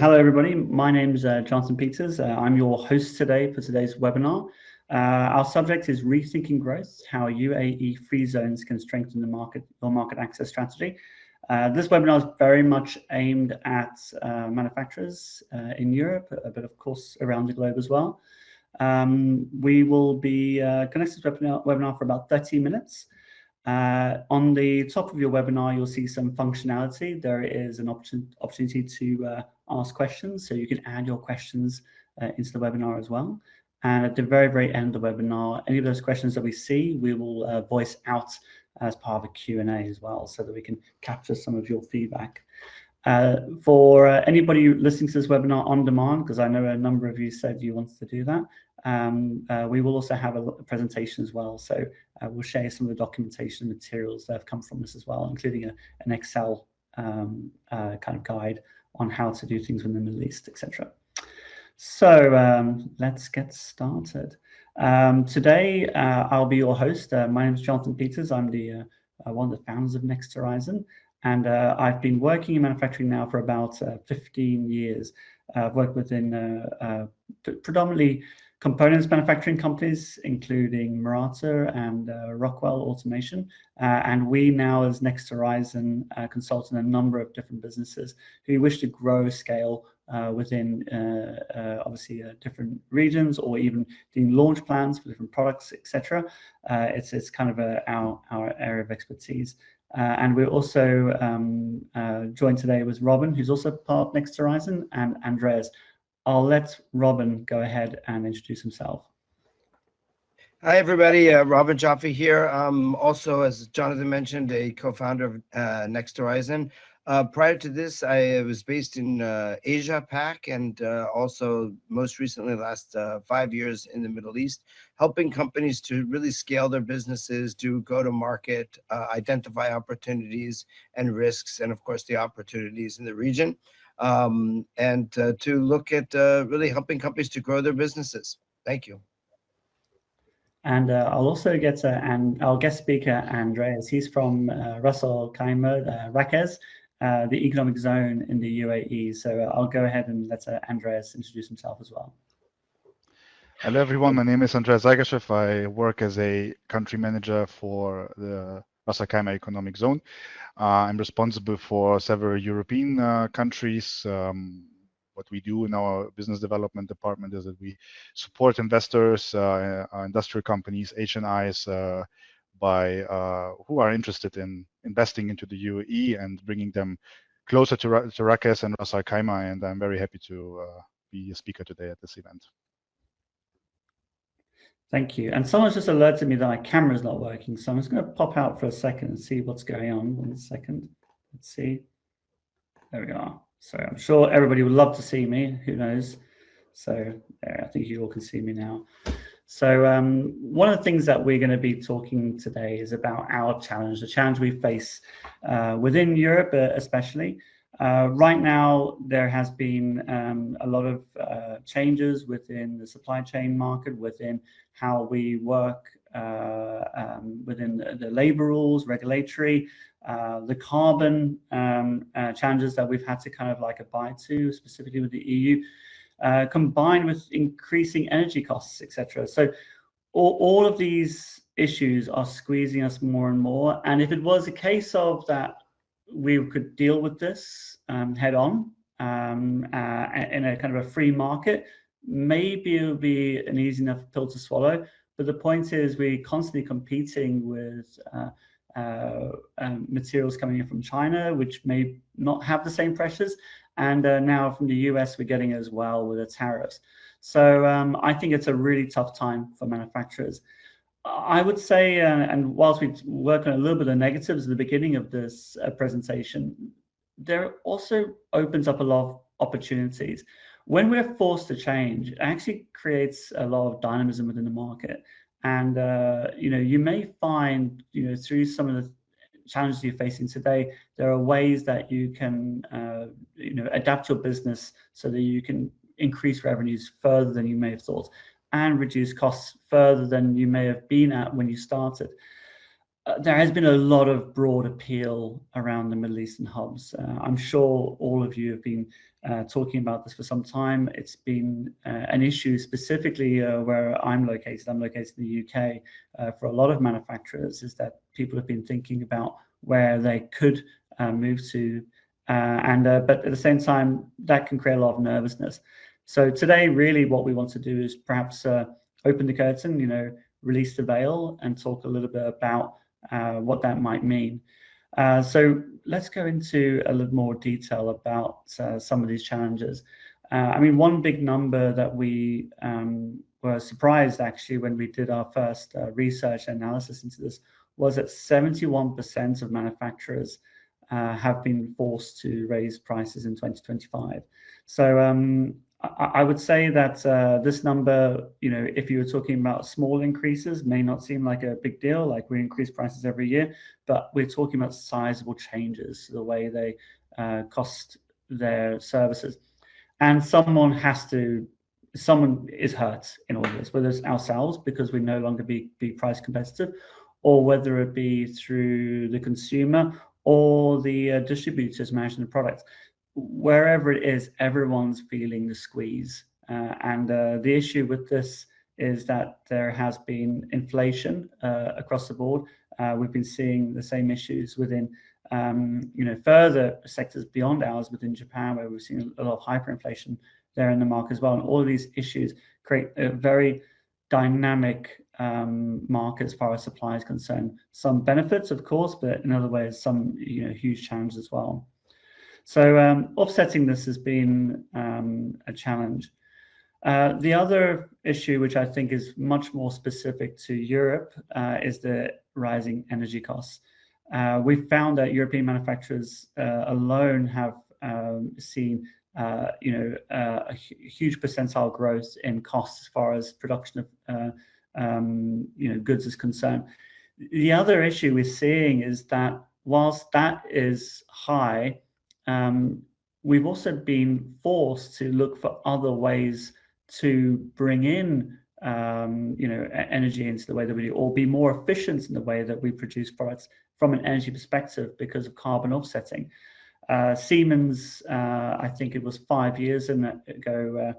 Hello, everybody. My name is Jonathan Pieterse. I'm your host today for today's webinar. Our subject is Rethinking Growth, how UAE Free Zones can strengthen your market access strategy. This webinar is very much aimed at manufacturers in Europe, but of course around the globe as well. We will be connected to this webinar for about 30 minutes. On the top of your webinar, you'll see some functionality. There is an opportunity to ask questions, so you can add your questions into the webinar as well. And at the very, very end of the webinar, any of those questions that we see, we will voice out as part of a Q&A as well, so that we can capture some of your feedback. For anybody listening to this webinar on demand, because I know a number of you said you wanted to do that, we will also have a presentation as well. So we'll share some of the documentation materials that have come from this as well, including an Excel kind of guide on how to do things within the Middle East, etc. So let's get started. Today, I'll be your host. My name is Jonathan Pieterse. I'm one of the founders of NXT Horizon. And I've been working in manufacturing now for about 15 years. I've worked within predominantly components manufacturing companies, including Murata and Rockwell Automation. And we now, as NXT Horizon, consult in a number of different businesses who wish to grow scale within, obviously, different regions, or even doing launch plans for different products, etc. It's kind of our area of expertise. And we're also joined today with Robin, who's also part of NXT Horizon, and Andreas. I'll let Robin go ahead and introduce himself. Hi, everybody. Robin Joffe here. Also, as Jonathan mentioned, a co-founder of NXT Horizon. Prior to this, I was based in Asia Pac, and also most recently, the last 5 years in the Middle East, helping companies to really scale their businesses, to go to market, identify opportunities and risks, and of course the opportunities in the region, and to look at really helping companies to grow their businesses. Thank you. And I'll also get our guest speaker, Andreas. He's from Khaimah, RAKEZ, the economic zone in the UAE. So I'll go ahead and let Andreas introduce himself as well. Hello, everyone. My name is Andreas Sajgaschew. I work as a country manager for the Khaimah economic zone. I'm responsible for several European countries. What we do in our business development department is that we support investors, industrial companies, HNIs, who are interested in investing into the UAE and bringing them closer to RAKEZ and Khaimah. And I'm very happy to be a speaker today at this event. Thank you. And someone's just alerted me that my camera's not working, so I'm just going to pop out for a second and see what's going on. 1 second. Let's see. There we are. So I'm sure everybody would love to see me. Who knows? So I think you all can see me now. So one of the things that we're going to be talking today is about our challenge, the challenge we face within Europe, especially. Right now, there has been a lot of changes within the supply chain market, within how we work, within the labor rules, regulatory, the carbon challenges that we've had to kind of like abide to, specifically with the EU, combined with increasing energy costs, etc. So all of these issues are squeezing us more and more. And if it was a case of that we could deal with this head on in a kind of a free market, maybe it would be an easy enough pill to swallow. But the point is, we're constantly competing with materials coming in from China, which may not have the same pressures. And now from the US, we're getting as well with the tariffs. So I think it's a really tough time for manufacturers. I would say, and whilst we work on a little bit of negatives at the beginning of this presentation, there also opens up a lot of opportunities. When we're forced to change, it actually creates a lot of dynamism within the market. And you may find, through some of the challenges you're facing today, there are ways that you can, adapt your business so that you can increase revenues further than you may have thought, and reduce costs further than you may have been at when you started. there has been a lot of broad appeal around the Middle Eastern hubs. I'm sure all of you have been talking about this for some time. It's been an issue specifically where I'm located. I'm located in the UK. For a lot of manufacturers, is that people have been thinking about where they could move to, but at the same time, that can create a lot of nervousness. So today, really, what we want to do is perhaps open the curtain, release the veil, and talk a little bit about what that might mean. So let's go into a little more detail about some of these challenges. I mean, one big number that we were surprised actually when we did our first research analysis into this was that 71% of manufacturers have been forced to raise prices in 2025. So I would say that this number, if you were talking about small increases, may not seem like a big deal, like we increase prices every year, but we're talking about sizable changes to the way they cost their services. And someone is hurt in all this, whether it's ourselves because we no longer be price competitive, or whether it be through the consumer or the distributors managing the products. Wherever it is, everyone's feeling the squeeze. And the issue with this is that there has been inflation across the board. We've been seeing the same issues within, further sectors beyond ours within Japan, where we've seen a lot of hyperinflation there in the market as well. And all of these issues create a very dynamic market as far as supply is concerned. Some benefits, of course, but in other ways, some huge challenges as well. So offsetting this has been a challenge. The other issue, which I think is much more specific to Europe, is the rising energy costs. We've found that European manufacturers alone have seen a huge percentile growth in costs as far as production of goods is concerned. The other issue we're seeing is that whilst that is high, we've also been forced to look for other ways to bring in, energy into the way that we do, or be more efficient in the way that we produce products from an energy perspective because of carbon offsetting. Siemens, I think it was 5 years ago,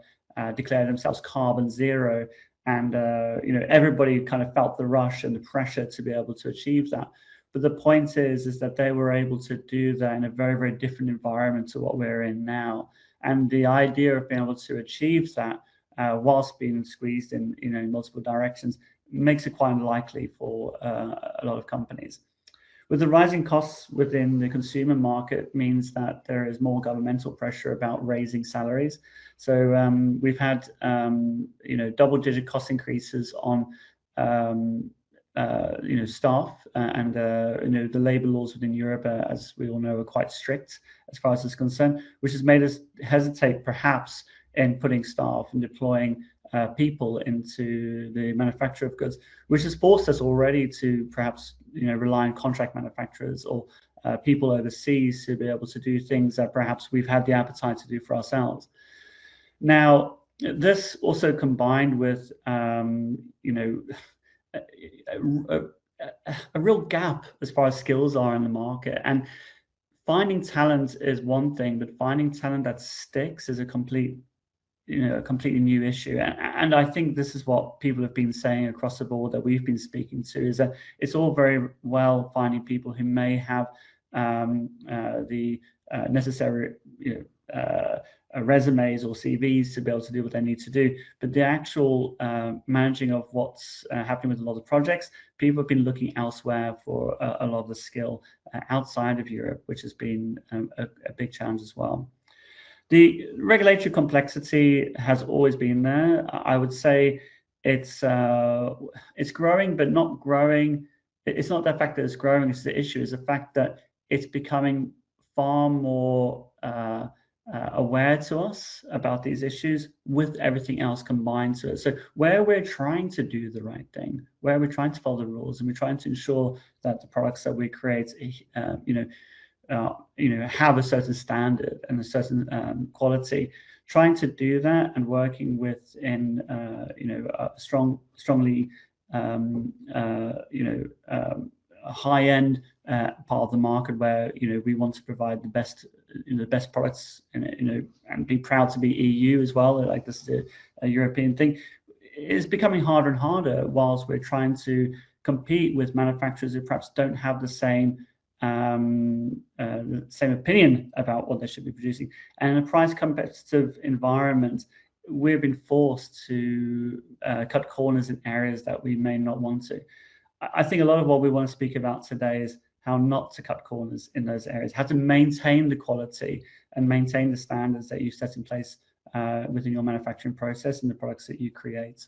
declared themselves carbon zero, and everybody kind of felt the rush and the pressure to be able to achieve that. But the point is that they were able to do that in a very, very different environment to what we're in now. And the idea of being able to achieve that whilst being squeezed in multiple directions makes it quite unlikely for a lot of companies. With the rising costs within the consumer market means that there is more governmental pressure about raising salaries. So we've had double-digit cost increases on staff, and the labor laws within Europe, as we all know, are quite strict as far as this is concerned, which has made us hesitate perhaps in putting staff and deploying people into the manufacture of goods, which has forced us already to perhaps rely on contract manufacturers or people overseas to be able to do things that perhaps we've had the appetite to do for ourselves. Now, this also combined with a real gap as far as skills are in the market, and finding talent is one thing, but finding talent that sticks is a completely new issue. And I think this is what people have been saying across the board that we've been speaking to, is that it's all very well finding people who may have the necessary resumes or CVs to be able to do what they need to do, but the actual managing of what's happening with a lot of projects, people have been looking elsewhere for a lot of the skill outside of Europe, which has been a big challenge as well. The regulatory complexity has always been there. I would say it's growing, but not growing. It's not the fact that it's growing is the issue. It's the fact that it's becoming far more aware to us about these issues with everything else combined to it. So where we're trying to do the right thing, where we're trying to follow the rules, and we're trying to ensure that the products that we create, have a certain standard and a certain quality, trying to do that and working within, high-end part of the market where we want to provide the best products, and be proud to be EU as well. Like, this is a European thing. It's becoming harder and harder whilst we're trying to compete with manufacturers who perhaps don't have the same opinion about what they should be producing. And in a price competitive environment, we've been forced to cut corners in areas that we may not want to. I think a lot of what we want to speak about today is how not to cut corners in those areas, how to maintain the quality and maintain the standards that you set in place within your manufacturing process and the products that you create.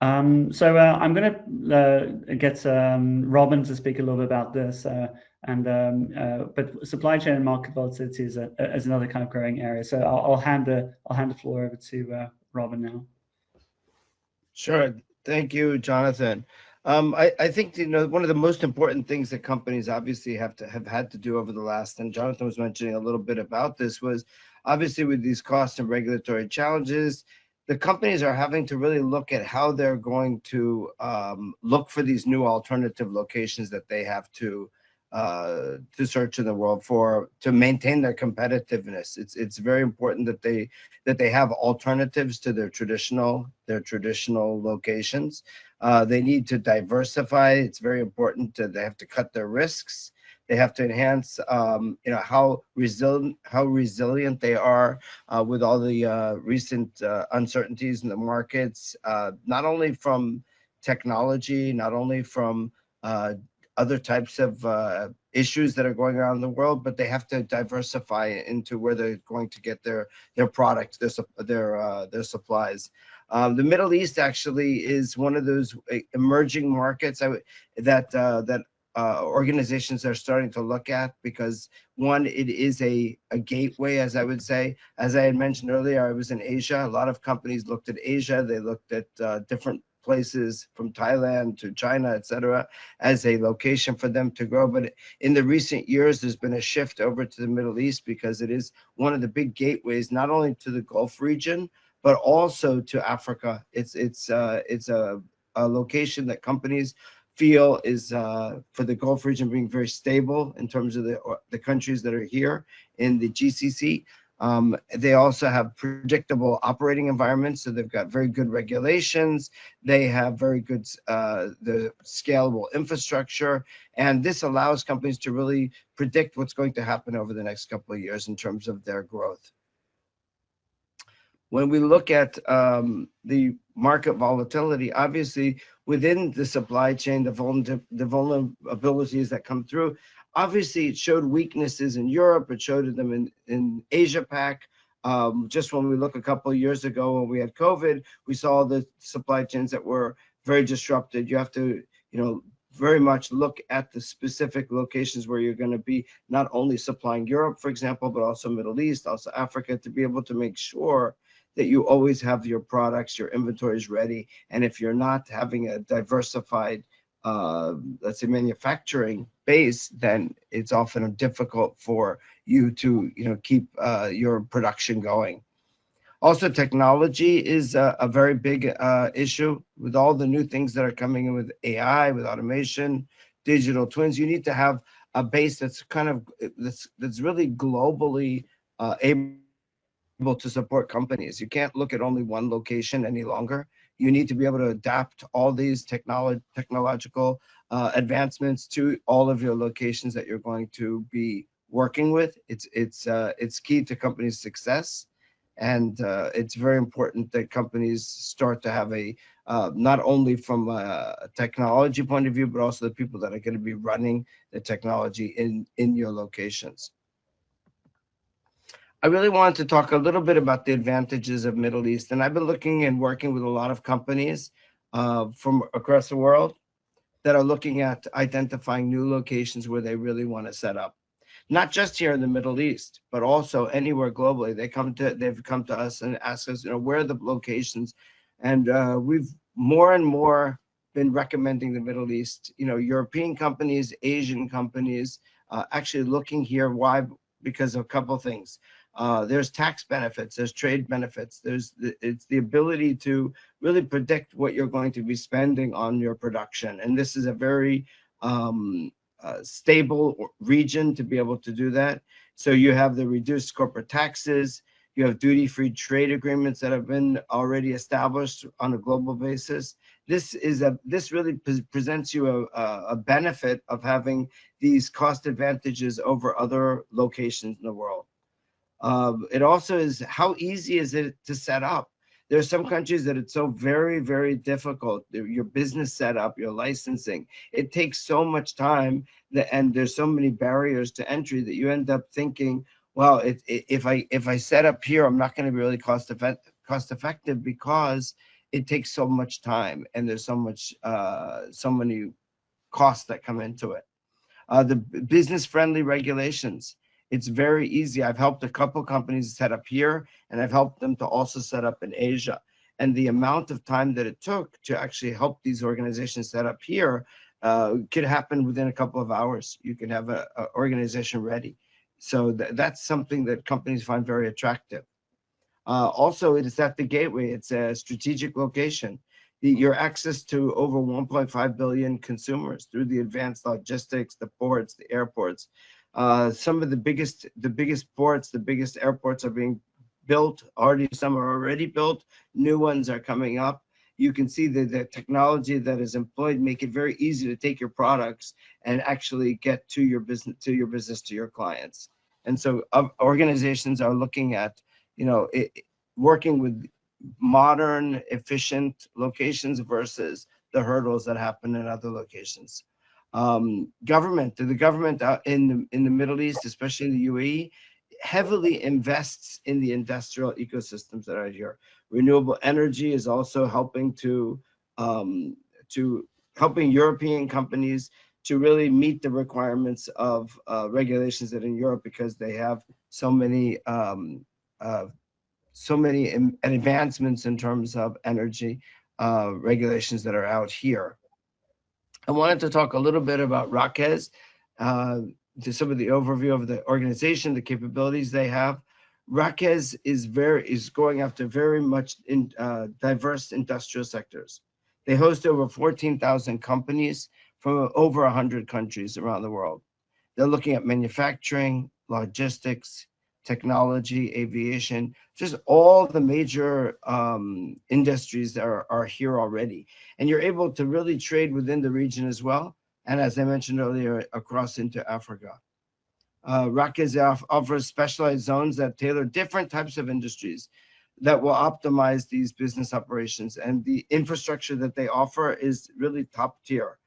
So I'm going to get Robin to speak a little bit about this, but supply chain and market volatility is another kind of growing area. So I'll hand the floor over to Robin now. Sure. Thank you, Jonathan. I think one of the most important things that companies obviously have had to do over the last, and Jonathan was mentioning a little bit about this, was obviously with these cost and regulatory challenges, the companies are having to really look at how they're going to look for these new alternative locations that they have to search in the world for to maintain their competitiveness. It's very important that they have alternatives to their traditional locations. They need to diversify. It's very important they have to cut their risks. They have to enhance, how resilient they are with all the recent uncertainties in the markets, not only from technology, not only from other types of issues that are going on in the world, but they have to diversify into where they're going to get their products, their supplies. The Middle East actually is one of those emerging markets that organizations are starting to look at, because one, it is a gateway, as I would say. As I had mentioned earlier, I was in Asia. A lot of companies looked at Asia. They looked at different places from Thailand to China, etc., as a location for them to grow. But in the recent years, there's been a shift over to the Middle East, because it is one of the big gateways, not only to the Gulf region, but also to Africa. It's a location that companies feel is for the Gulf region being very stable in terms of the countries that are here in the GCC. They also have predictable operating environments, so they've got very good regulations. They have very good the scalable infrastructure, and this allows companies to really predict what's going to happen over the next couple of years in terms of their growth. When we look at the market volatility, obviously within the supply chain, the vulnerabilities that come through, obviously it showed weaknesses in Europe, it showed them in Asia Pac. Just when we look a couple of years ago when we had COVID, we saw the supply chains that were very disrupted. You have to, very much look at the specific locations where you're going to be not only supplying Europe, for example, but also Middle East, also Africa, to be able to make sure that you always have your products, your inventories ready. And if you're not having a diversified, let's say, manufacturing base, then it's often difficult for you to, keep your production going. Also, technology is a very big issue with all the new things that are coming in with AI, with automation, digital twins. You need to have a base that's that's really globally able to support companies. You can't look at only one location any longer. You need to be able to adapt all these technological advancements to all of your locations that you're going to be working with. It's key to companies' success, and it's very important that companies start to have a not only from a technology point of view, but also the people that are going to be running the technology in your locations. I really wanted to talk a little bit about the advantages of Middle East, and I've been looking and working with a lot of companies from across the world that are looking at identifying new locations where they really want to set up. Not just here in the Middle East, but also anywhere globally. They've come to us and asked us, where are the locations? And we've more and more been recommending the Middle East. European companies, Asian companies, actually looking here. Why? Because of a couple of things. There's tax benefits, there's trade benefits, it's the ability to really predict what you're going to be spending on your production. And this is a very stable region to be able to do that. So you have the reduced corporate taxes, you have duty-free trade agreements that have been already established on a global basis. This really presents you a benefit of having these cost advantages over other locations in the world. It also is, how easy is it to set up? There are some countries that it's so very, very difficult. Your business setup, your licensing, it takes so much time and there's so many barriers to entry that you end up thinking, well, if I set up here, I'm not going to be really cost effective because it takes so much time and there's so many costs that come into it. The business-friendly regulations. It's very easy. I've helped a couple companies set up here, and I've helped them to also set up in Asia. And the amount of time that it took to actually help these organizations set up here could happen within a couple of hours. You can have an organization ready. So that's something that companies find very attractive. Also, it is at the gateway. It's a strategic location. Your access to over 1.5 billion consumers through the advanced logistics, the ports, the airports. Some of the biggest ports, the biggest airports are being built already. Some are already built. New ones are coming up. You can see the technology that is employed make it very easy to take your products and actually get to your business, to your clients. And so organizations are looking at, working with modern, efficient locations versus the hurdles that happen in other locations. The government out in the Middle East, especially in the UAE, heavily invests in the industrial ecosystems that are here. Renewable energy is also helping helping European companies to really meet the requirements of regulations that in Europe, because they have so many advancements in terms of energy regulations that are out here. I wanted to talk a little bit about RAKEZ, to some of the overview of the organization, the capabilities they have. RAKEZ is going after very much diverse industrial sectors. They host over 14,000 companies from over 100 countries around the world. They're looking at manufacturing, logistics, technology, aviation, just all the major industries that are here already. And you're able to really trade within the region as well. And as I mentioned earlier, across into Africa. RAKEZ offers specialized zones that tailor different types of industries that will optimize these business operations. And the infrastructure that they offer is really top tier.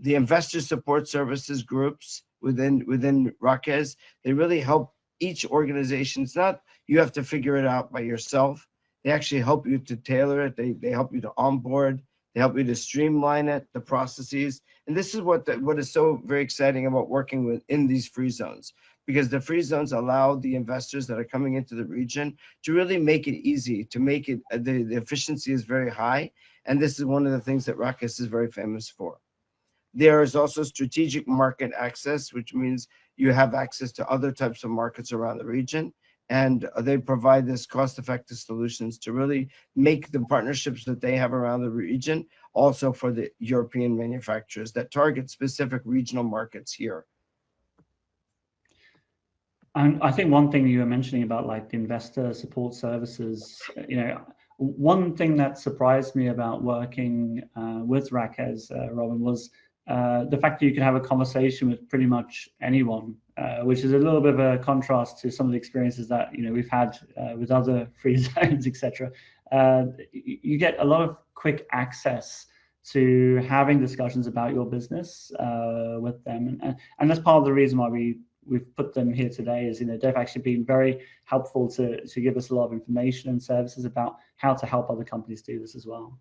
The investor support services groups within RAKEZ, they really help each organization. It's not you have to figure it out by yourself. They actually help you to tailor it. They help you to onboard. They help you to streamline it, the processes. And this is what is so very exciting about working within these free zones, because the free zones allow the investors that are coming into the region to really make it easy, to make it, the efficiency is very high. And this is one of the things that RAKEZ is very famous for. There is also strategic market access, which means you have access to other types of markets around the region. And they provide this cost-effective solutions to really make the partnerships that they have around the region also for the European manufacturers that target specific regional markets here. And I think one thing you were mentioning about like the investor support services, one thing that surprised me about working with RAKEZ, Robin, was the fact that you can have a conversation with pretty much anyone, which is a little bit of a contrast to some of the experiences that we've had with other free zones, etc. You get a lot of quick access to having discussions about your business with them, and that's part of the reason why we've put them here today. Is they've actually been very helpful to give us a lot of information and services about how to help other companies do this as well.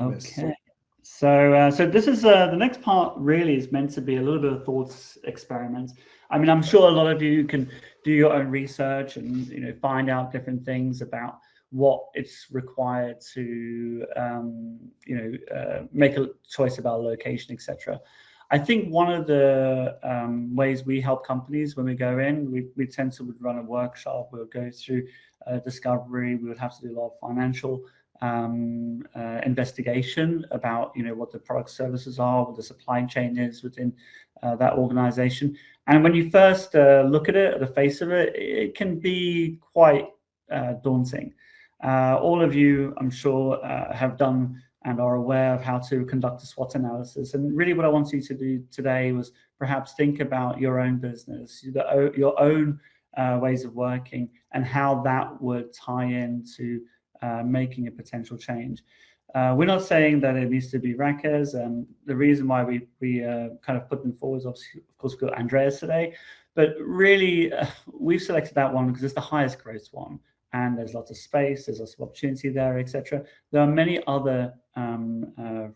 Okay, so this is the next part. Really is meant to be a little bit of thoughts experiment. I mean, I'm sure a lot of you can do your own research and find out different things about what it's required to make a choice about location, etc. I think one of the ways we help companies when we go in, we tend to run a workshop. We'll go through discovery. We would have to do a lot of financial investigation about what the product services are, what the supply chain is within that organization. And when you first look at it, at the face of it, it can be quite daunting. All of you, I'm sure, have done and are aware of how to conduct a SWOT analysis. And really what I want you to do today was perhaps think about your own business, your own ways of working, and how that would tie into making a potential change. We're not saying that it needs to be RAKEZ. The reason why we kind of put them forward is obviously, of course, we've got Andreas today, but really we've selected that one because it's the highest growth one, and there's lots of space, there's lots of opportunity there, etc. There are many other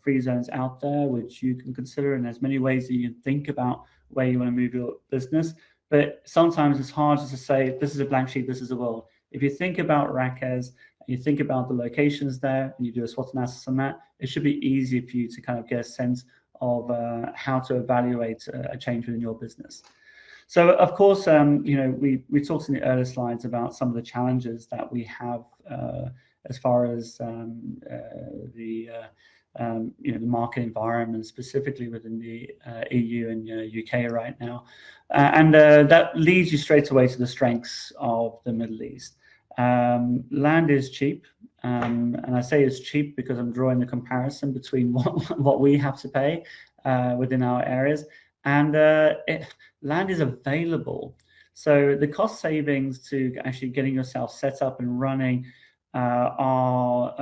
free zones out there which you can consider, and there's many ways that you can think about where you want to move your business. But sometimes it's hard just to say, this is a blank sheet, this is the world. If you think about RAKEZ, and you think about the locations there, and you do a SWOT analysis on that, it should be easy for you to kind of get a sense of how to evaluate a change within your business. So, of course, we talked in the earlier slides about some of the challenges that we have as far as the market environment, specifically within the EU and UK right now. And that leads you straight away to the strengths of the Middle East. Land is cheap, and I say it's cheap because I'm drawing the comparison between what we have to pay within our areas, and land is available. So the cost savings to actually getting yourself set up and running are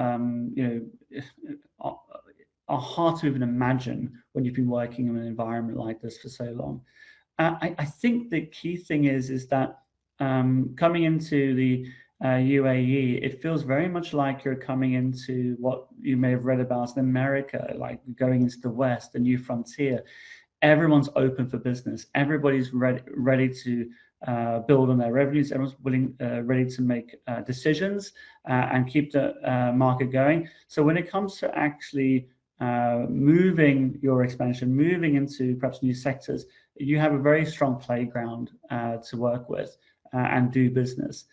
hard to even imagine when you've been working in an environment like this for so long. I think the key thing is that coming into the UAE, it feels very much like you're coming into what you may have read about in America, like going into the West, the new frontier. Everyone's open for business. Everybody's ready to build on their revenues. Everyone's ready to make decisions and keep the market going. So when it comes to actually moving your expansion, moving into perhaps new sectors, you have a very strong playground to work with and do business.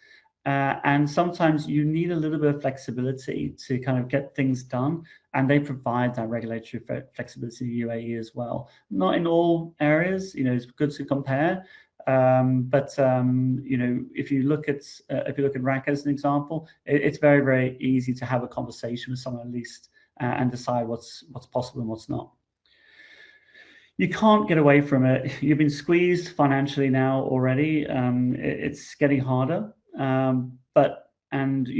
And sometimes you need a little bit of flexibility to kind of get things done, and they provide that regulatory flexibility in the UAE as well. Not in all areas, it's good to compare, but if you look at RAKEZ as an example, it's very, very easy to have a conversation with someone at least and decide what's possible and what's not. You can't get away from it. You've been squeezed financially now already. It's getting harder.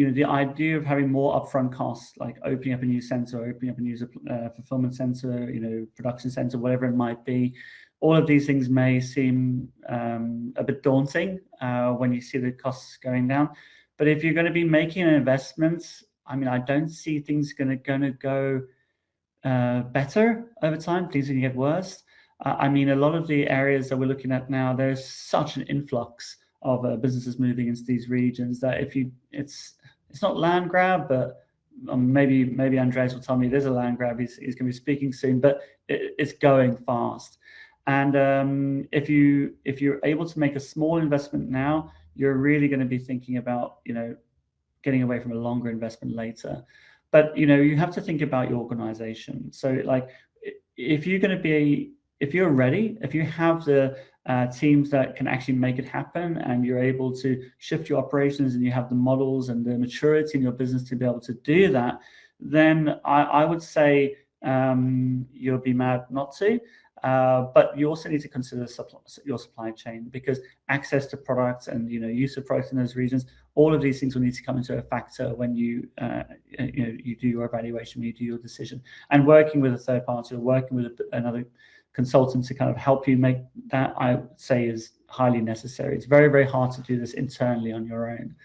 The idea of having more upfront costs, like opening up a new center, opening up a new fulfillment center, production center, whatever it might be, all of these things may seem a bit daunting when you see the costs going down. But if you're going to be making an investment, I don't see things going to go better over time. Things are going to get worse. A lot of the areas that we're looking at now, there's such an influx of businesses moving into these regions that it's not land grab, but maybe Andreas will tell me there's a land grab. He's going to be speaking soon, but it's going fast. And if you're able to make a small investment now, you're really going to be thinking about getting away from a longer investment later. But you have to think about your organization. So like if you're ready, if you have the teams that can actually make it happen, and you're able to shift your operations, and you have the models and the maturity in your business to be able to do that, then I would say you'll be mad not to. But you also need to consider your supply chain, because access to products and use of products in those regions, all of these things will need to come into a factor when you do your evaluation, when you do your decision. And working with a third party or working with another consultant to kind of help you make that, I would say, is highly necessary. It's very, very hard to do this internally on your own.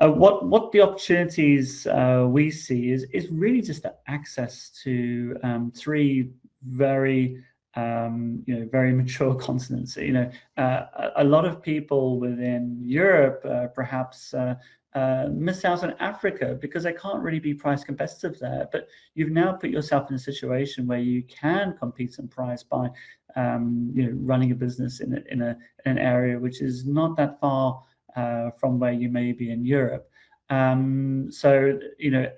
What the opportunities we see is really just the access to three very very mature continents. A lot of people within Europe perhaps miss out on Africa because they can't really be price competitive there. But you've now put yourself in a situation where you can compete on price by running a business in an area which is not that far from where you may be in Europe. So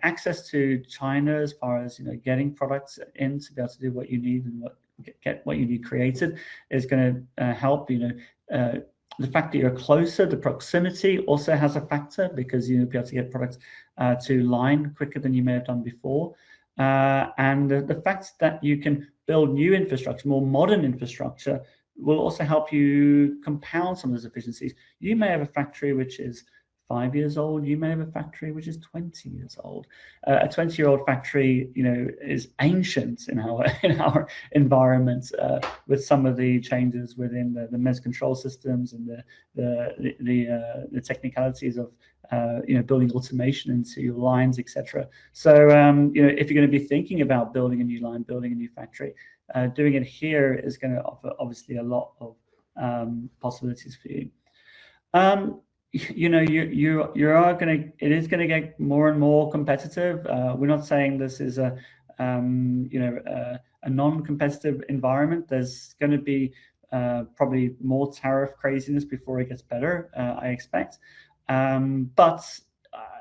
access to China as far as getting products in to be able to do what you need and get what you need created is going to help. The fact that you're closer, the proximity also has a factor because you'll be able to get products to line quicker than you may have done before. And the fact that you can build new infrastructure, more modern infrastructure, will also help you compound some of those efficiencies. You may have a factory which is 5 years old. You may have a factory which is 20 years old. A 20-year-old factory, is ancient in our environment with some of the changes within the MES control systems and the technicalities of building automation into your lines, etc. So if you're going to be thinking about building a new line, building a new factory, doing it here is going to offer obviously a lot of possibilities for you. It is going to get more and more competitive. We're not saying this is a non-competitive environment. There's going to be probably more tariff craziness before it gets better, I expect. But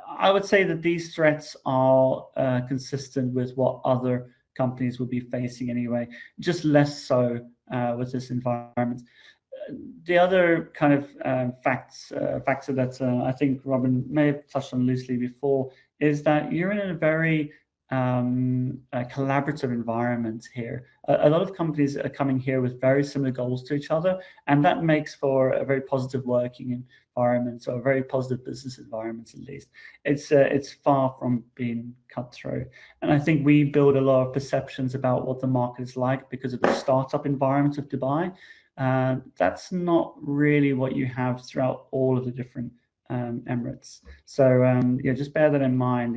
I would say that these threats are consistent with what other companies will be facing anyway, just less so with this environment. The other kind of factor that I think Robin may have touched on loosely before is that you're in a very collaborative environment here. A lot of companies are coming here with very similar goals to each other, and that makes for a very positive working environment, or a very positive business environment at least. It's far from being cutthroat. And I think we build a lot of perceptions about what the market is like because of the startup environment of Dubai. That's not really what you have throughout all of the different Emirates. So just bear that in mind.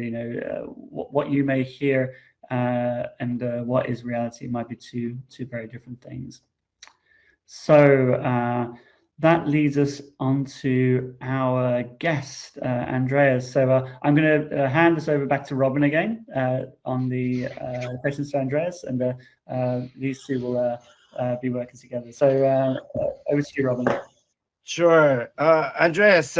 What you may hear and what is reality might be two very different things. So that leads us on to our guest, Andreas. So I'm going to hand this over back to Robin again on the questions to Andreas, and these two will be working together. So over to you, Robin. Sure. Andreas,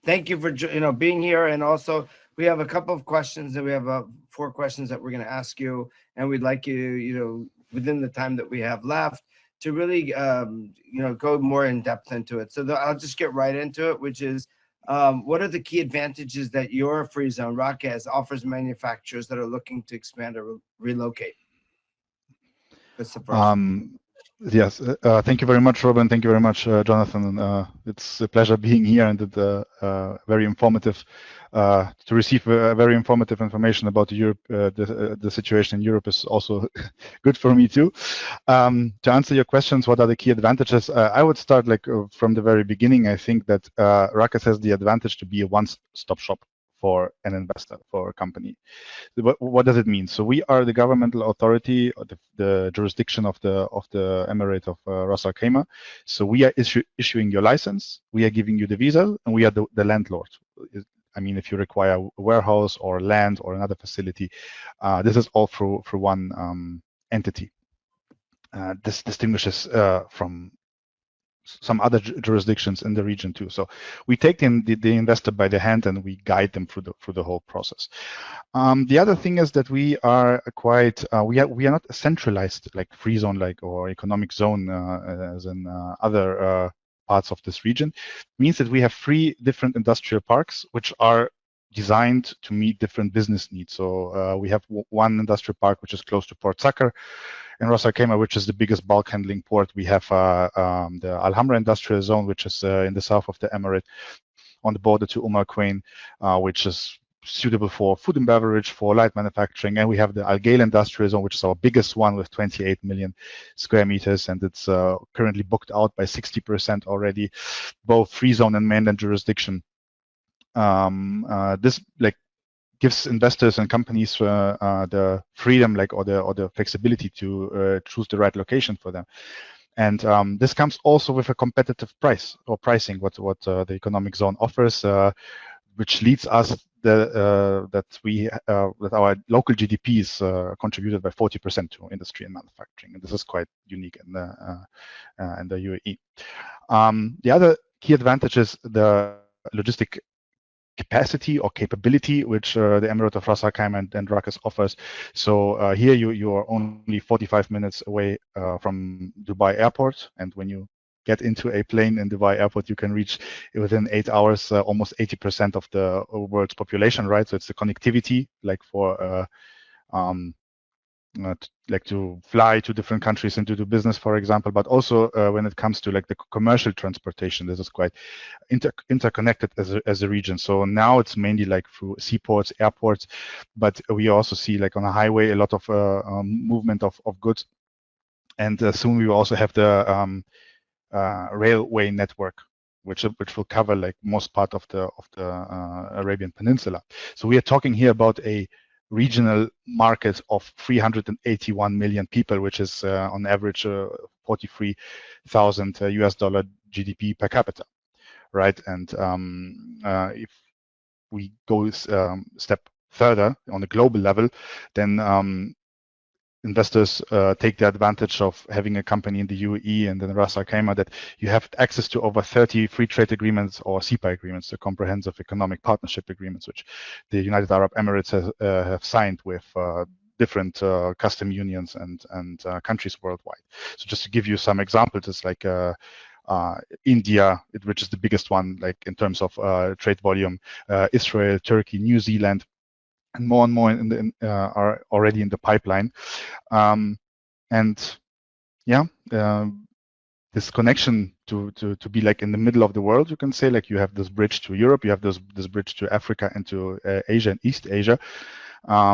thank you for being here. And also, we have a couple of questions, and we have 4 questions that we're going to ask you. And we'd like you, within the time that we have left, to really, go more in depth into it. So I'll just get right into it, which is, what are the key advantages that your free zone, RAKEZ, offers manufacturers that are looking to expand or relocate? That's the first. Yes, thank you very much, Robin. Thank you very much, Jonathan. It's a pleasure being here, and very informative to receive very informative information about Europe. The situation in Europe is also good for me too. To answer your questions, what are the key advantages? I would start from the very beginning. I think that RAKEZ has the advantage to be a one-stop shop for an investor, for a company. What does it mean? So we are the governmental authority, the jurisdiction of the Emirate of Ras Al Khaimah. So we are issuing your license, we are giving you the visa, and we are the landlord. I mean, if you require a warehouse or land or another facility, this is all through one entity. This distinguishes from some other jurisdictions in the region too. So we take the investor by the hand and we guide them through the whole process. The other thing is that we are quite we are not a centralized free zone or economic zone as in other parts of this region. It means that we have 3 different industrial parks which are designed to meet different business needs. So we have one industrial park which is close to Port Sakhar in Ras Al Khaimah, which is the biggest bulk handling port. We have the Al Hamra industrial zone, which is in the south of the Emirate, on the border to Al Quwain, which is suitable for food and beverage, for light manufacturing. And we have the Al Gail industrial zone, which is our biggest one with 28 million square meters, and it's currently booked out by 60% already, both free zone and mainland jurisdiction. This gives investors and companies the freedom or the flexibility to choose the right location for them. And this comes also with a competitive price or pricing, what the economic zone offers. which leads us that our local GDP is contributed by 40% to industry and manufacturing, and this is quite unique in the UAE. The other key advantage is the logistic capacity or capability which the Emirate of Ras Al Khaimah and RAKEZ offers. So here you are only 45 minutes away from Dubai Airport, and when you get into a plane in Dubai Airport, you can reach within 8 hours almost 80% of the world's population, right? So it's the connectivity, like for like to fly to different countries and to do business, for example, but also when it comes to like the commercial transportation, this is quite interconnected as a region. So now it's mainly like through seaports, airports, but we also see like on a highway a lot of movement of goods, and soon we will also have the railway network, which will cover like most part of the Arabian Peninsula. So we are talking here about a regional market of 381 million people, which is on average 43,000 US dollar GDP per capita, right? And if we go step further on a global level, then investors take the advantage of having a company in the UAE and in Ras Al Khaimah that you have access to over 30 free trade agreements or CEPA agreements, the comprehensive economic partnership agreements, which the United Arab Emirates have signed with different custom unions and countries worldwide. So just to give you some examples, it's like India, which is the biggest one, like in terms of trade volume, Israel, Turkey, New Zealand, and more are already in the pipeline. And yeah, this connection to be like in the middle of the world, you can say, like you have this bridge to Europe, you have this bridge to Africa and to Asia and East Asia,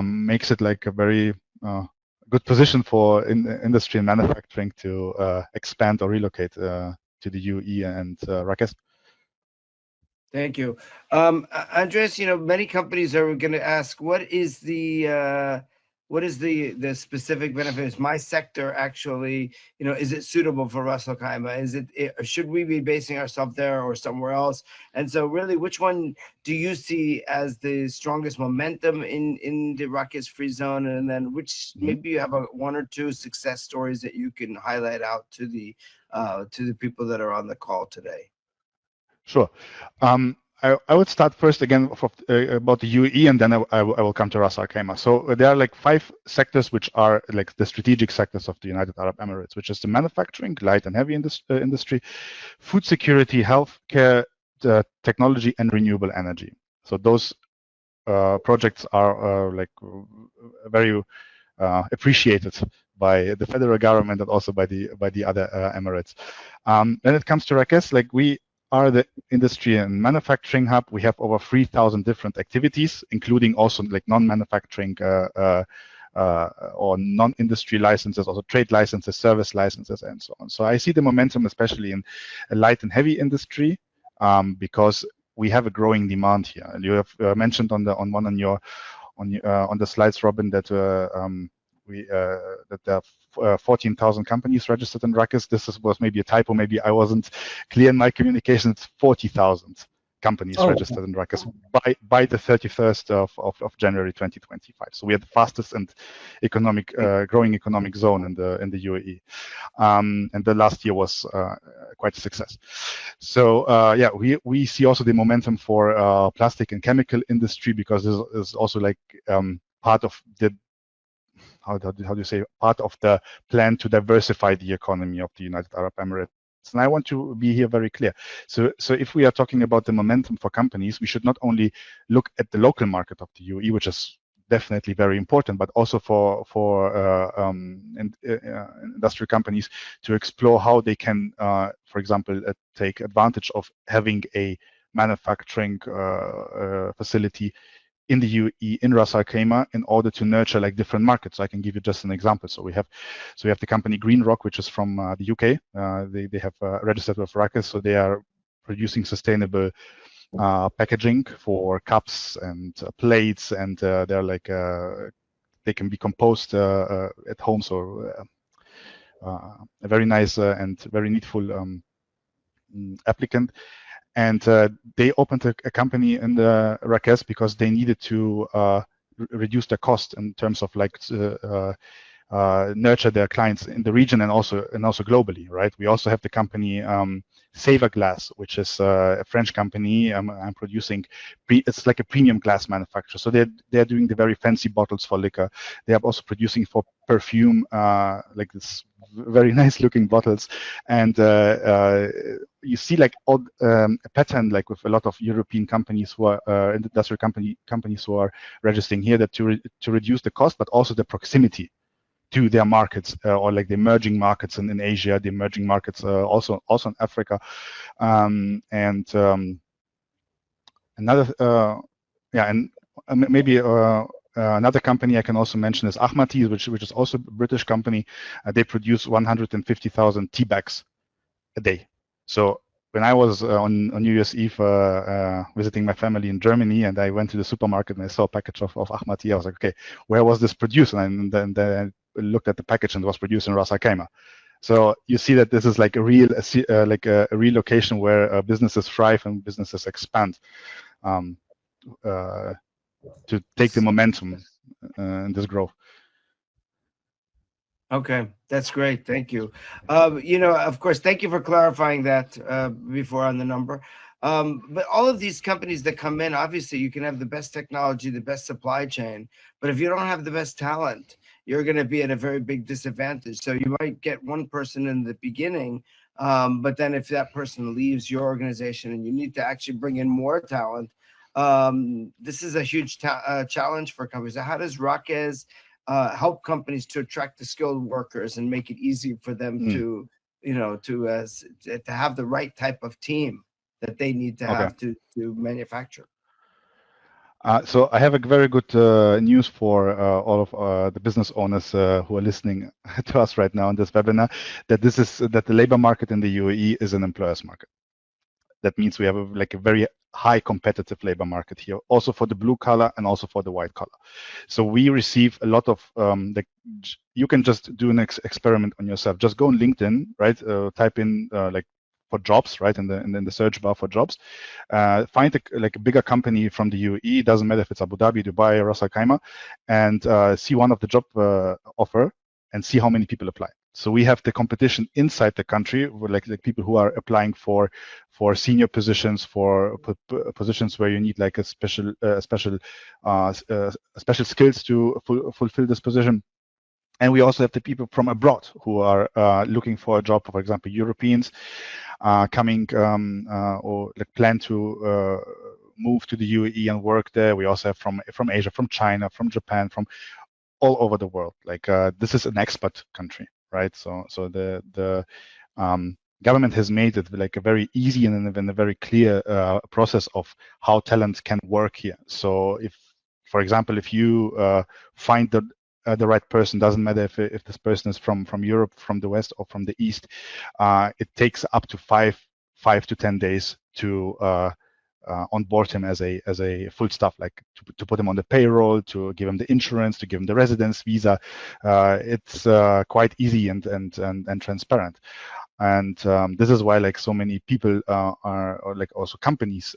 makes it like a very good position for industry and manufacturing to expand or relocate to the UAE and RAKEZ. Thank you. Andreas, many companies are going to ask, what is the specific benefits? My sector actually, is it suitable for Ras Al Khaimah? Should we be basing ourselves there or somewhere else? And so really, which one do you see as the strongest momentum in the RAKEZ Free Zone? And then maybe you have one or two success stories that you can highlight out to the people that are on the call today. Sure. I would start first again about the UAE, and then I will come to Ras Al Khaimah. So there are like 5 sectors which are like the strategic sectors of the United Arab Emirates, which is the manufacturing, light and heavy industry, food security, healthcare, technology, and renewable energy. So those projects are like very appreciated by the federal government and also by the other Emirates. When it comes to RAKEZ, like we are the industry and manufacturing hub. We have over 3,000 different activities, including also like non-manufacturing or non-industry licenses, also trade licenses, service licenses, and so on. So I see the momentum, especially in a light and heavy industry, because we have a growing demand here. And you have mentioned on the slides, Robin, that that there are 14,000 companies registered in RAKEZ. This was maybe a typo. Maybe I wasn't clear in my communication. It's 40,000 companies registered in RAKEZ by the 31st of January 2025. So we are the fastest and growing economic zone in the UAE. And the last year was quite a success. So yeah, we see also the momentum for plastic and chemical industry, because this is also like part of the how do you say, part of the plan to diversify the economy of the United Arab Emirates. And I want to be here very clear. So if we are talking about the momentum for companies, we should not only look at the local market of the UAE, which is definitely very important, but also for industrial companies to explore how they can, for example, take advantage of having a manufacturing facility in the UAE, in Ras Al Khaimah, in order to nurture like different markets. So I can give you just an example. So we have the company Green Rock, which is from the UK. They have registered with RAKEZ, so they are producing sustainable packaging for cups and plates, and they're like they can be composed at home. So a very nice and very needful applicant. and they opened a company in the RAKEZ because they needed to reduce their cost in terms of like nurture their clients in the region and also globally, right? We also have the company Savor Glass, which is a French company. I'm producing. It's like a premium glass manufacturer. So they're doing the very fancy bottles for liquor. They are also producing for perfume, like this very nice looking bottles. And you see like a pattern like with a lot of European companies who are industrial companies who are registering here, that to reduce the cost, but also the proximity to their markets, or like the emerging markets in Asia, the emerging markets also in Africa, and another and maybe another company I can also mention is Ahmadi, which is also a British company. They produce 150,000 tea bags a day. So when I was on New Year's Eve visiting my family in Germany, and I went to the supermarket and I saw a package of Ahmadi, I was like, okay, where was this produced? And then I looked at the package and it was produced in Ras Al Khaimah. So you see that this is like a real location where businesses thrive and businesses expand to take the momentum in this growth. Okay, that's great. Thank you. Of course, thank you for clarifying that before on the number. But all of these companies that come in, obviously, you can have the best technology, the best supply chain, but if you don't have the best talent, you're going to be at a very big disadvantage. So you might get one person in the beginning, but then if that person leaves your organization and you need to actually bring in more talent, this is a huge challenge for companies. So how does RAKEZ help companies to attract the skilled workers and make it easy for them to have the right type of team that they need to have to manufacture? So I have a very good news for all of the business owners who are listening to us right now in this webinar, that the labor market in the UAE is an employer's market. That means we have a very high competitive labor market here, also for the blue collar and also for the white collar. So we receive a lot of you can just do an experiment on yourself. Just go on LinkedIn, right? Type in for jobs, right, in the search bar for jobs. Find a bigger company from the UAE. It doesn't matter if it's Abu Dhabi, Dubai, Ras Al Khaimah, and see one of the job offer and see how many people apply. So we have the competition inside the country, like people who are applying for senior positions, for positions where you need like a special skills to fulfill this position. And we also have the people from abroad who are looking for a job. For example, Europeans coming or plan to move to the UAE and work there. We also have from Asia, from China, from Japan, from all over the world. This is an expat country, right? So the government has made it like a very easy and a very clear process of how talent can work here. So if, for example, if you find the right person, doesn't matter if this person is from Europe, from the West, or from the East, it takes up to 5 to 10 days to onboard him as a full staff, like to put him on the payroll, to give him the insurance, to give him the residence visa. It's quite easy and transparent. And this is why so many people or also companies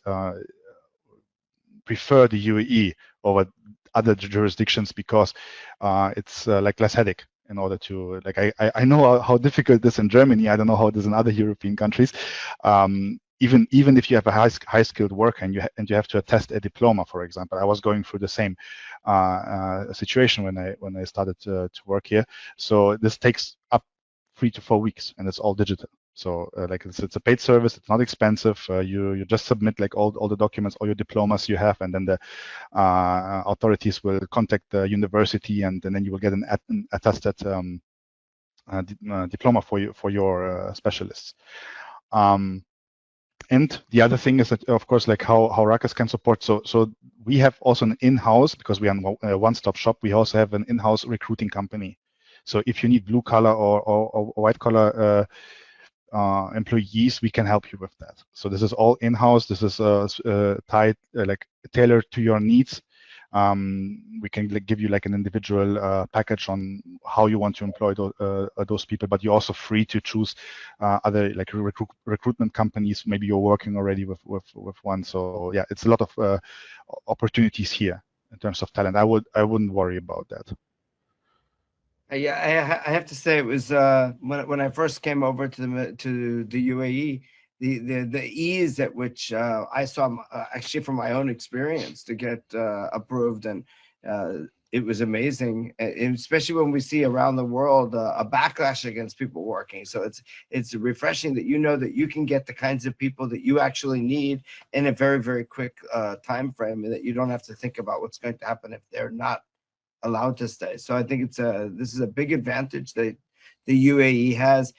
prefer the UAE over other jurisdictions, because it's less headache in order to I know how difficult this in Germany. I don't know how it is in other European countries. Even if you have a high skilled worker and you have to attest a diploma, for example. I was going through the same situation when I started to work here. So this takes up 3 to 4 weeks, and it's all digital. So it's a paid service. It's not expensive. You just submit all the documents, all your diplomas you have, and then the authorities will contact the university, and then you will get an attested diploma for your specialists. And the other thing is that, of course, how RAKEZ can support. So we have also an in-house, because we are a one-stop shop. We also have an in-house recruiting company. So if you need blue collar or white collar employees, we can help you with that. So this is all in-house. This is tailored to your needs. We can give you like an individual package on how you want to employ those people, but you're also free to choose other like recruitment companies. Maybe you're working already with one. So yeah, it's a lot of opportunities here in terms of talent. I wouldn't worry about that. Yeah, I have to say it was when I first came over to the UAE, the ease at which I saw actually from my own experience to get approved, and it was amazing, and especially when we see around the world a backlash against people working. So it's refreshing that you know that you can get the kinds of people that you actually need in a very, very quick time frame, and that you don't have to think about what's going to happen if they're not allowed to stay. So I think this is a big advantage that the UAE has.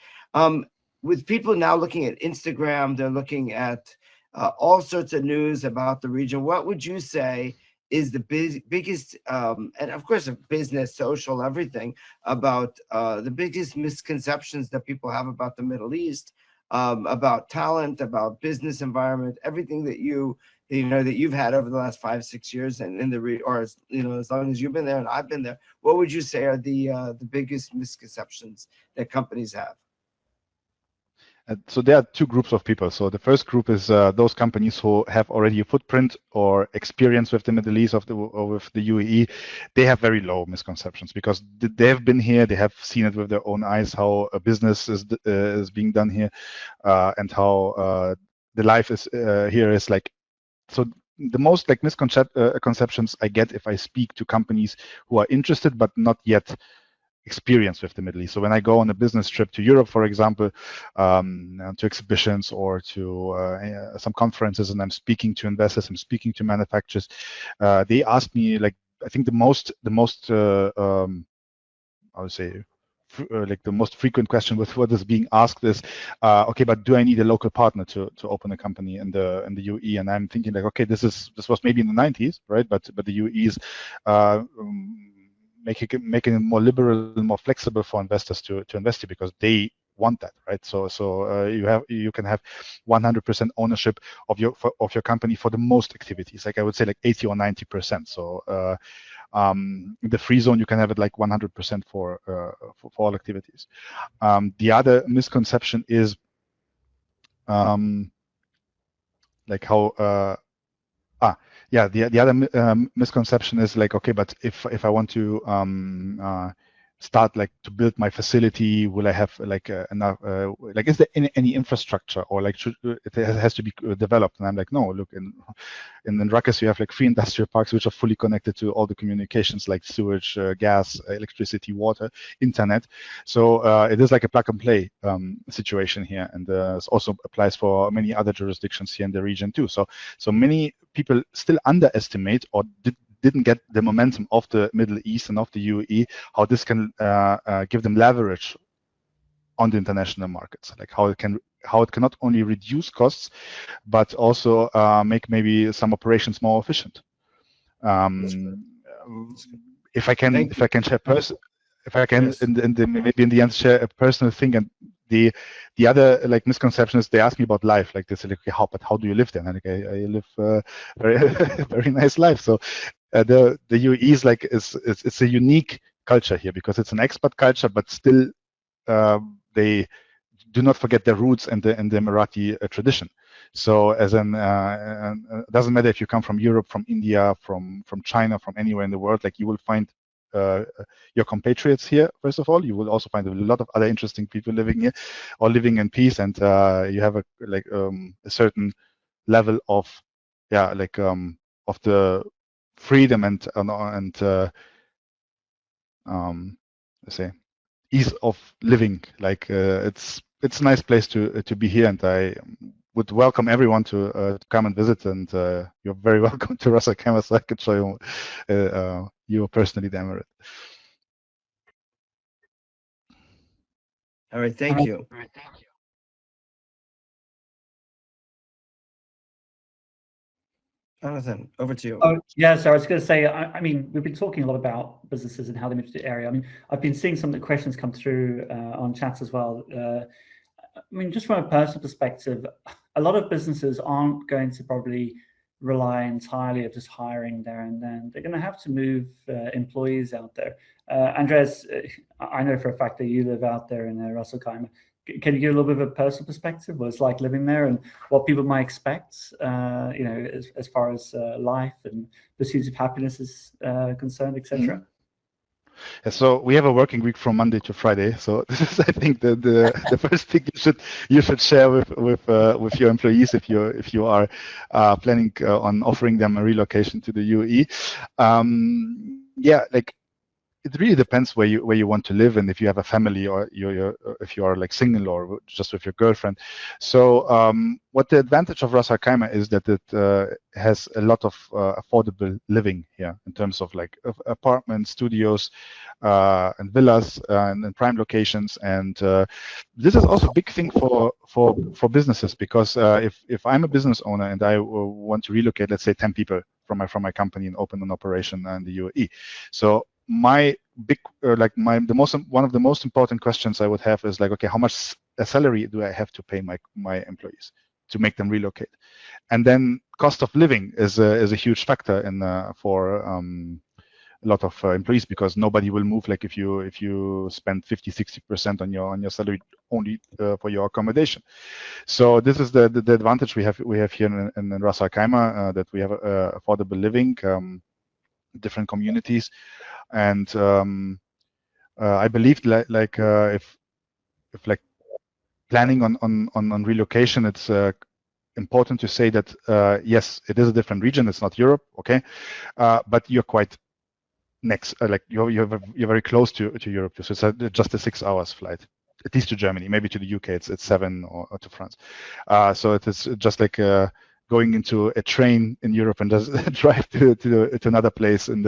With people now looking at Instagram, they're looking at all sorts of news about the region. What would you say is the biggest, and of course, business, social, everything, about the biggest misconceptions that people have about the Middle East, about talent, about business environment, everything that that you've had over the last 5-6 years, and as long as you've been there and I've been there, what would you say are the biggest misconceptions that companies have? So there are two groups of people. So the first group is those companies who have already a footprint or experience with the Middle East or with the UAE. They have very low misconceptions because they have been here. They have seen it with their own eyes how a business is being done here, and how the life is here is like. So the most like misconceptions I get if I speak to companies who are interested but not yet experience with the Middle East. So when I go on a business trip to Europe, for example, to exhibitions or to some conferences, and I'm speaking to investors, I'm speaking to manufacturers, they ask me like, I think the most I would say like the most frequent question with what is being asked is, okay, but do I need a local partner to open a company in the UAE? And I'm thinking like, okay, this was maybe in the 90s, right? But the UAE is making it more liberal and more flexible for investors to invest here because they want that, right? So you can have 100% ownership of your company for the most activities. Like I would say like 80 or 90%. So the free zone, you can have it like 100% for all activities. The other misconception is like how the other misconception is like, okay, but if I want to start like to build my facility, will I have like enough like is there any infrastructure, or like it has to be developed? And I'm like, no, look, in RAKEZ you have like 3 industrial parks which are fully connected to all the communications like sewage, gas, electricity, water, internet. So it is like a plug and play situation here, and this also applies for many other jurisdictions here in the region too. So many people still underestimate or didn't get the momentum of the Middle East and of the UAE, how this can give them leverage on the international markets, like how it can not only reduce costs, but also make maybe some operations more efficient. If I can share yes. Maybe in the end share a personal thing, and the other like misconception is they ask me about life, like they say, like, how do you live then? And like, I live a very very nice life. So the UAE is like it's a unique culture here because it's an expat culture, but still they do not forget their roots and the Emirati tradition. So as it doesn't matter if you come from Europe, from India, from China, from anywhere in the world, like you will find your compatriots here. First of all, you will also find a lot of other interesting people living here, or living in peace, and you have a certain level of of the freedom and let's say ease of living. Like it's a nice place to be here, and I would welcome everyone to come and visit, and you're very welcome to Ras Al Khaimah, so I could show you personally the Emirate. All right, thank you. Jonathan, over to you. Oh, yeah, so I was going to say, I mean, we've been talking a lot about businesses and how they move to the area. I mean, I've been seeing some of the questions come through on chats as well. I mean, just from a personal perspective, a lot of businesses aren't going to probably rely entirely of just hiring there and then. They're going to have to move employees out there. Andreas, I know for a fact that you live out there in Ras Al Khaimah. Can you give a little bit of a personal perspective, what it's like living there and what people might expect, as far as life and pursuits of happiness is concerned, etc.? Yeah, so we have a working week from Monday to Friday. So this is, I think, the first thing you should share with your employees if you are planning on offering them a relocation to the UAE. Yeah, like, it really depends where you want to live and if you have a family or if you are like single or just with your girlfriend. So what the advantage of Ras Al Khaimah is that it has a lot of affordable living here in terms of like apartments, studios, and villas and prime locations. And this is also a big thing for businesses, because if I'm a business owner and I want to relocate, let's say 10 people from my company and open an operation in the UAE, so my big one of the most important questions I would have is like, okay, how much salary do I have to pay my employees to make them relocate? And then cost of living is a huge factor in for a lot of employees, because nobody will move like if you spend 50-60% on your salary only for your accommodation. So this is the advantage we have here in Ras Al Khaimah, that we have affordable living, different communities. And I believe if like planning on relocation, it's important to say that yes, it is a different region. It's not Europe, okay, but you're quite next. Like you're very close to Europe. So it's just a 6 hours flight, at least to Germany. Maybe to the UK, it's 7, or to France. So it is just like going into a train in Europe and just drive to another place in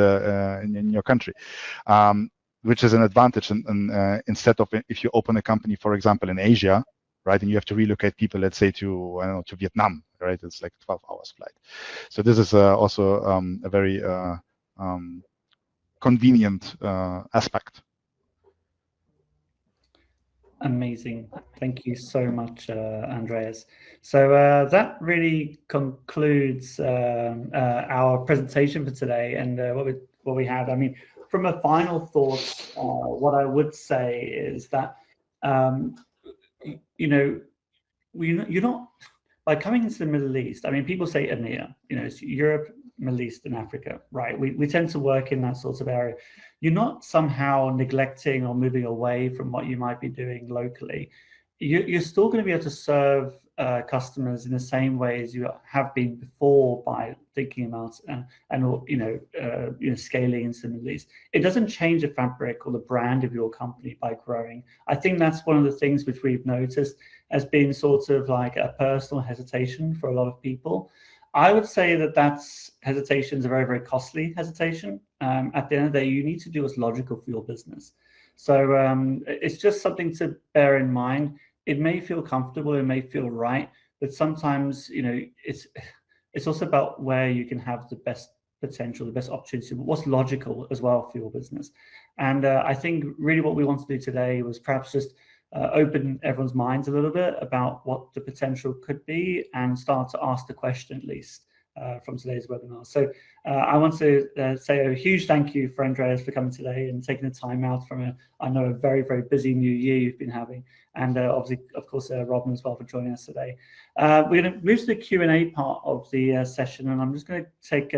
your country, which is an advantage. And instead of if you open a company, for example, in Asia, right, and you have to relocate people, let's say to Vietnam, right? It's like 12 hours flight. So this is also a very convenient aspect. Amazing. Thank you so much, Andreas. So that really concludes our presentation for today and what we had. I mean, from a final thought, what I would say is that, you're not, by coming into the Middle East, I mean, people say EMEA, it's Europe, Middle East, and Africa, right? We tend to work in that sort of area. You're not somehow neglecting or moving away from what you might be doing locally. You're still going to be able to serve customers in the same way as you have been before by thinking about and scaling into the Middle East. It doesn't change the fabric or the brand of your company by growing. I think that's one of the things which we've noticed as being sort of like a personal hesitation for a lot of people. I would say that hesitation is a very, very costly hesitation. At the end of the day, you need to do what's logical for your business. So it's just something to bear in mind. It may feel comfortable, it may feel right, but sometimes, it's also about where you can have the best potential, the best opportunity, but what's logical as well for your business. And I think really what we want to do today was perhaps just open everyone's minds a little bit about what the potential could be and start to ask the question at least from today's webinar. So I want to say a huge thank you for Andreas for coming today and taking the time out from I know a very, very busy new year you've been having, and obviously, of course, Robin as well for joining us today. We're going to move to the Q&A part of the session, and I'm just going to take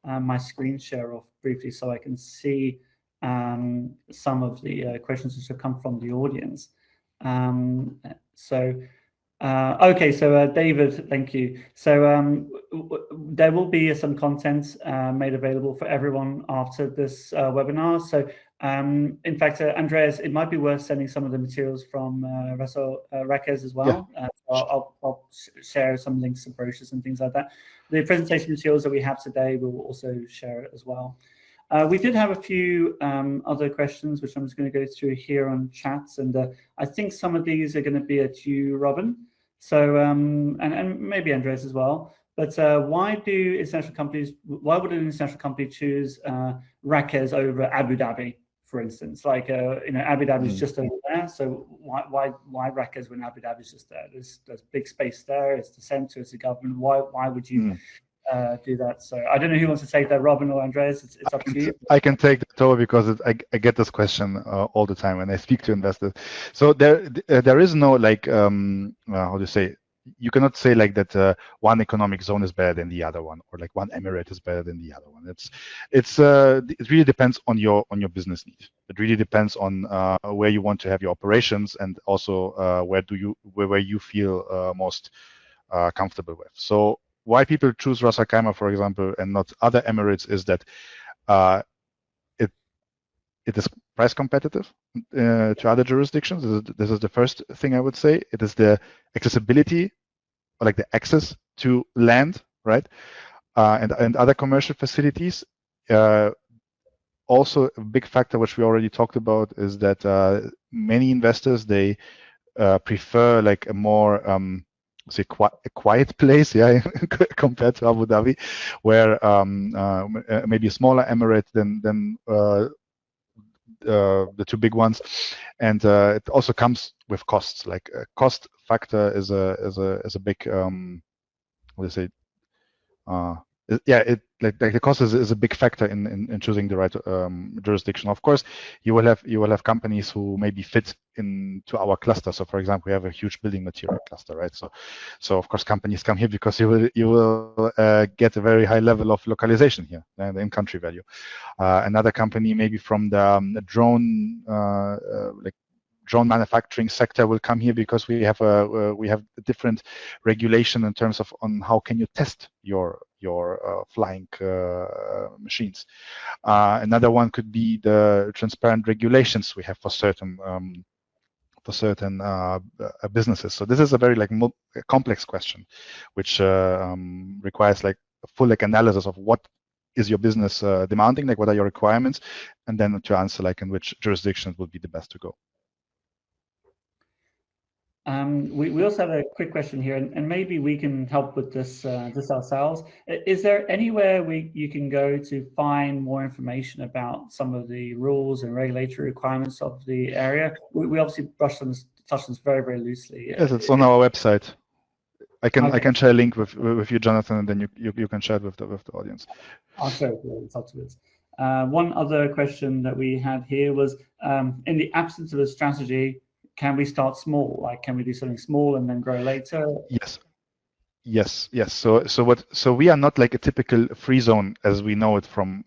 my screen share off briefly so I can see some of the questions which have come from the audience. Okay, so David, thank you. So there will be some content made available for everyone after this webinar. So in fact, Andreas, it might be worth sending some of the materials from RAKEZ as well. Yeah. I'll share some links to brochures and things like that. The presentation materials that we have today, we will also share it as well. We did have a few other questions, which I'm just going to go through here on chats, and I think some of these are going to be at you, Robin. So and maybe Andreas as well. But why would an international company choose RAKEZ over Abu Dhabi, for instance? Like Abu Dhabi is just over there, so why RAKEZ when Abu Dhabi is just there? There's big space there. It's the center. It's the government. Why would you do that. So I don't know who wants to take that, Robin or Andreas. It's up to you. I can take that over because I get this question all the time when I speak to investors. So there is no like how do you say, you cannot say like that one economic zone is better than the other one, or like one emirate is better than the other one. It really depends on your business need. It really depends on where you want to have your operations, and also where you feel most comfortable with. So why people choose Ras Al Khaimah, for example, and not other emirates is that it is price competitive to other jurisdictions. This is the first thing I would say. It is the accessibility, or like the access to land, right, and other commercial facilities. Also, a big factor which we already talked about is that many investors, they prefer like a more say a quiet place, yeah, compared to Abu Dhabi, where maybe a smaller emirate than the two big ones, and it also comes with costs. Like a cost factor is a big what do you say? Like the cost is a big factor in choosing the right jurisdiction. Of course, you will have companies who maybe fit into our cluster. So, for example, we have a huge building material cluster, right? So of course, companies come here because you will get a very high level of localization here, the in-country value. Another company, maybe from the drone drone manufacturing sector, will come here because we have a different regulation in terms of on how can you test your flying machines. Another one could be the transparent regulations we have for certain businesses. So this is a very complex question, which requires like a full analysis of what is your business demanding, like what are your requirements, and then to answer like in which jurisdictions would be the best to go. We also have a quick question here, and maybe we can help with this ourselves. Is there anywhere you can go to find more information about some of the rules and regulatory requirements of the area? We obviously touched on this very, very loosely. Yes, it's on our website. I can share a link with you, Jonathan, and then you can share it with the audience. I'll share it with you afterwards. One other question that we had here was, in the absence of a strategy, can we start small? Like, can we do something small and then grow later? Yes. So we are not like a typical free zone as we know it from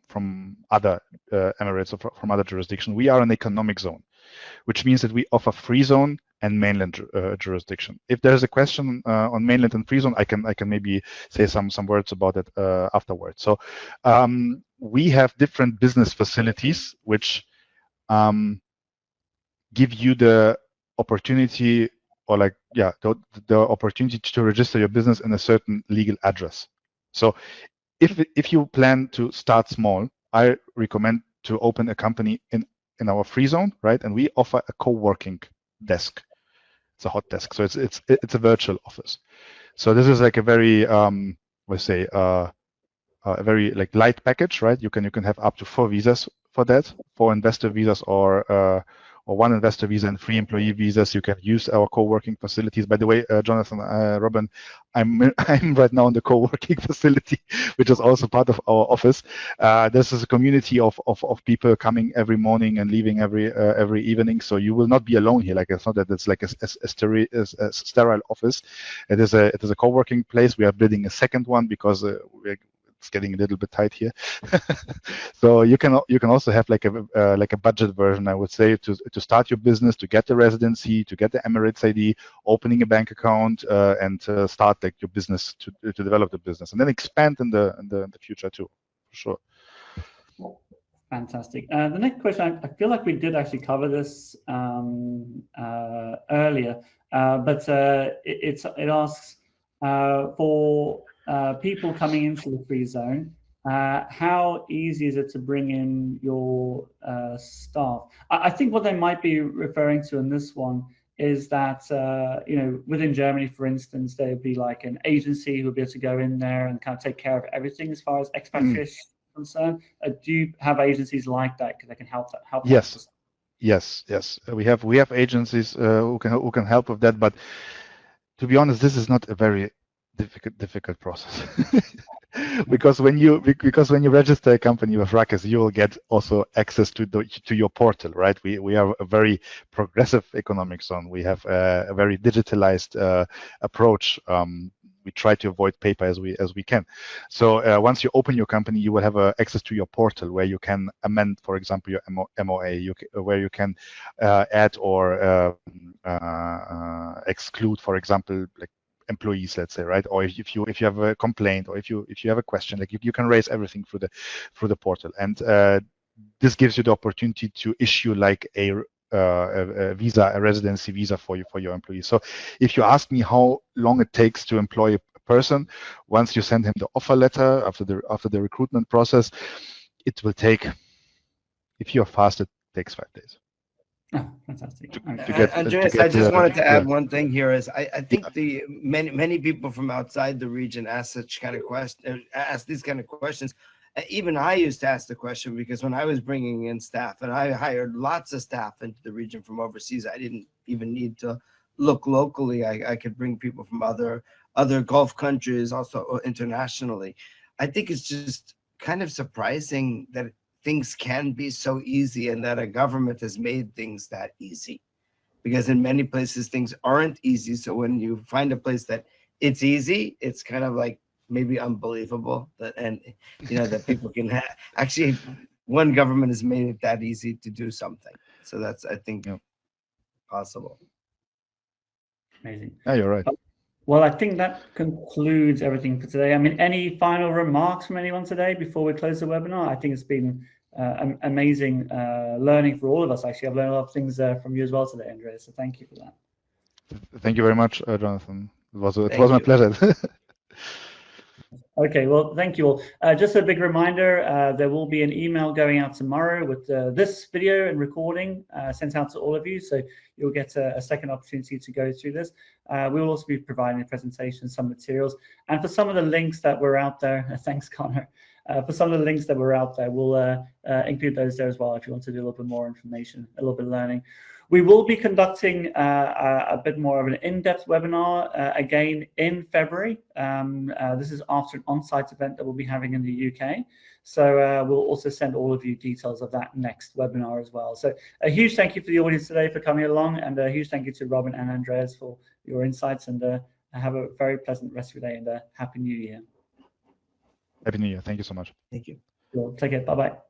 other emirates or from other jurisdictions. We are an economic zone, which means that we offer free zone and mainland jurisdiction. If there's a question on mainland and free zone, I can maybe say some words about it afterwards. So we have different business facilities which give you the opportunity, or the opportunity to register your business in a certain legal address. So if you plan to start small, I recommend to open a company in our free zone, right? And we offer a co-working desk. It's a hot desk, so it's a virtual office. So this is like a very let's say a very like light package, right? You can have up to 4 visas for that, 4 investor visas or 1 investor visa and 3 employee visas. You can use our co-working facilities. By the way, Jonathan, Robin, I'm right now in the co-working facility, which is also part of our office. This is a community of people coming every morning and leaving every evening. So you will not be alone here. Like, it's not that it's like a sterile office. It is a co-working place. We are building a second one because it's getting a little bit tight here. So you can also have like a budget version, I would say, to start your business, to get the residency, to get the Emirates ID, opening a bank account, and start like your business to develop the business, and then expand in the future too, for sure. Fantastic. The next question, I feel like we did actually cover this earlier, but it asks for people coming into the free zone, how easy is it to bring in your staff? I think what they might be referring to in this one is that within Germany, for instance, there would be like an agency who would be able to go in there and kind of take care of everything as far as expatriation is concerned. Do you have agencies like that because they can help? Yes. We have agencies who can help with that, but to be honest, this is not a very difficult process. because when you register a company with RAKEZ, you will get also access to your portal, right? We are a very progressive economic zone. We have a very digitalized approach. We try to avoid paper as we can. So once you open your company, you will have access to your portal where you can amend, for example, your MOA, where you can add or exclude, for example, like employees, let's say, right? Or if you have a complaint, or if you have a question, like you can raise everything through the portal, and this gives you the opportunity to issue like a visa, a residency visa for your employees. So if you ask me how long it takes to employ a person, once you send him the offer letter after the recruitment process, it will take, if you're fast, it takes 5 days. Oh, fantastic. Andreas, I just wanted to add one thing here is I think the many people from outside the region ask such kind of ask these kind of questions. Even I used to ask the question, because when I was bringing in staff, and I hired lots of staff into the region from overseas, I didn't even need to look locally. I could bring people from other Gulf countries, also internationally. I think it's just kind of surprising that things can be so easy, and that a government has made things that easy, because in many places things aren't easy. So when you find a place that it's easy, it's kind of like maybe unbelievable that, and that people can actually, one government has made it that easy to do something. So that's, I think, possible. Amazing. Yeah, you're right. Well, I think that concludes everything for today. I mean, any final remarks from anyone today before we close the webinar? I think it's been amazing learning for all of us. Actually, I've learned a lot of things from you as well today, Andreas. So thank you for that. Thank you very much, Jonathan. It was my pleasure. Okay, well, thank you all. Just a big reminder, there will be an email going out tomorrow with this video and recording sent out to all of you. So you'll get a second opportunity to go through this. We will also be providing a presentation, some materials. And for some of the links that were out there, thanks, Connor. For some of the links that were out there, we'll include those there as well if you want to do a little bit more information, a little bit of learning. We will be conducting a bit more of an in-depth webinar again in February. This is after an on-site event that we'll be having in the UK. So we'll also send all of you details of that next webinar as well. So a huge thank you for the audience today for coming along, and a huge thank you to Robin and Andreas for your insights, and have a very pleasant rest of your day, and Happy New Year. Happy New Year. Thank you so much. Thank you. Cool. Take care. Bye-bye.